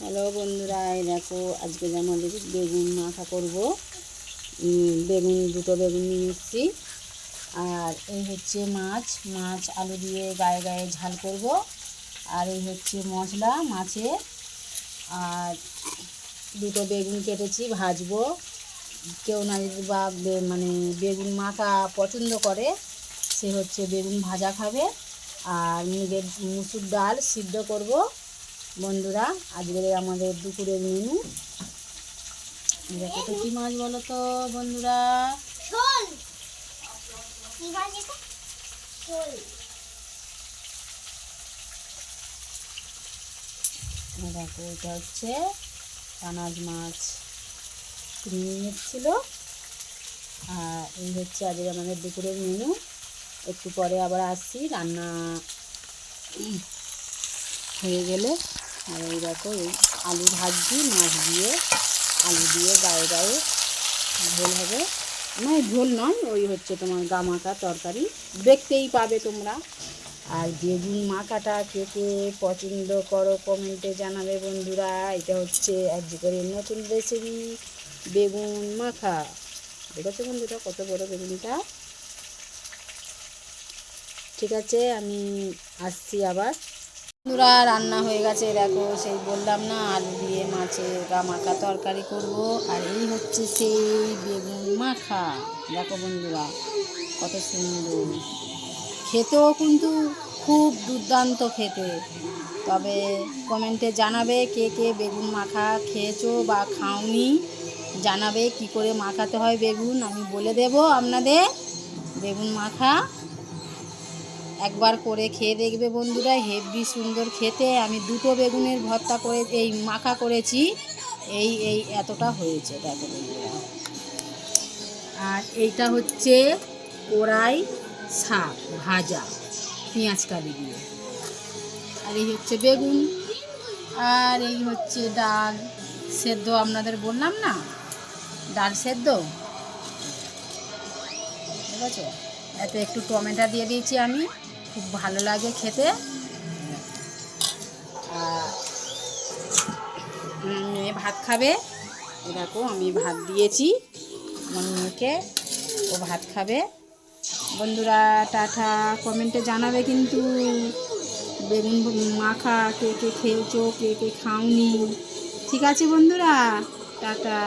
Hello বন্ধুরা, এই দেখো আজকে আমাদের বেগুন মাখা করব। দুটো বেগুন নিয়ে এসেছি। আর এই হচ্ছে মাছ আলু দিয়ে গায়ে গায়ে ঝাল করব। আর এই হচ্ছে মশলা মাছে। আর দুটো বেগুন কেটেছি, ভাজবো। কেউ না যদি বা মানে বেগুন মাখা পছন্দ করে, সে হচ্ছে বেগুন ভাজা খাবে। আর মুসুর ডাল সিদ্ধ করব। বন্ধুরা, আজকের আমাদের দুপুরের মেনু। দেখো তো কি মাছ বলো তো বন্ধুরা? দেখো এটা হচ্ছে পানাজ মাছ কিনে এসেছিল। আর এই হচ্ছে আজকে আমাদের দুপুরের মেনু। একটু পরে আবার আসছি, রান্না হয়ে গেলে। আর এই দেখো এই আলু ভাজছি, মাছ দিয়ে আলু দিয়ে গায়ে গায়ে ঝোল হবে। নয় ঝোল নয়, ওই হচ্ছে তোমার গা মাখা তরকারি, দেখতেই পাবে তোমরা। আর বেগুন মাখাটা কে কে পছন্দ করো কমেন্টে জানাবে বন্ধুরা। এটা হচ্ছে আজকের নতুন রেসিপি, বেগুন মাখা। দেখেছো বন্ধুরা কত বড় বেগুনটা? ঠিক আছে, আমি আসছি আবার। বন্ধুরা, রান্না হয়ে গেছে। দেখো, সেই বললাম না, আলু দিয়ে মাছের গা মাখা তরকারি করব। আর এই হচ্ছে সেই বেগুন মাখা। দেখো বন্ধুরা কত সুন্দর খেতেও, কিন্তু খুব দুর্দান্ত খেতে। তবে কমেন্টে জানাবে কে কে বেগুন মাখা খেয়েছো বা খাওনি। জানাবে কি করে মাখাতে হয় বেগুন, আমি বলে দেব আপনাদের। বেগুন মাখা একবার করে খেয়ে দেখবে বন্ধুরা, হেভি সুন্দর খেতে। আমি দুটো বেগুনের ভর্তা করে এই মাখা করেছি, এই এই এতটা হয়েছে দেখো বন্ধুরা। আর এইটা হচ্ছে কড়াই শাক ভাজা, পেঁয়াজ কালি দিয়ে। আর এই হচ্ছে বেগুন। আর এই হচ্ছে ডাল সেদ্ধ, আপনাদের বললাম না, ডাল সেদ্ধ। ঠিক আছে, এতে একটু টমেটো দিয়ে দিয়েছি আমি, খুব ভালো লাগে খেতে। আর মেয়ে ভাত খাবে। দেখো আমি ভাত দিয়েছি আমার মেয়েকে, ও ভাত খাবে। বন্ধুরা টাটা, কমেন্টে জানাবে কিন্তু বেগুন মাখা কে কে খেয়েছো, কে কে খাওনি। ঠিক আছে বন্ধুরা, টাটা।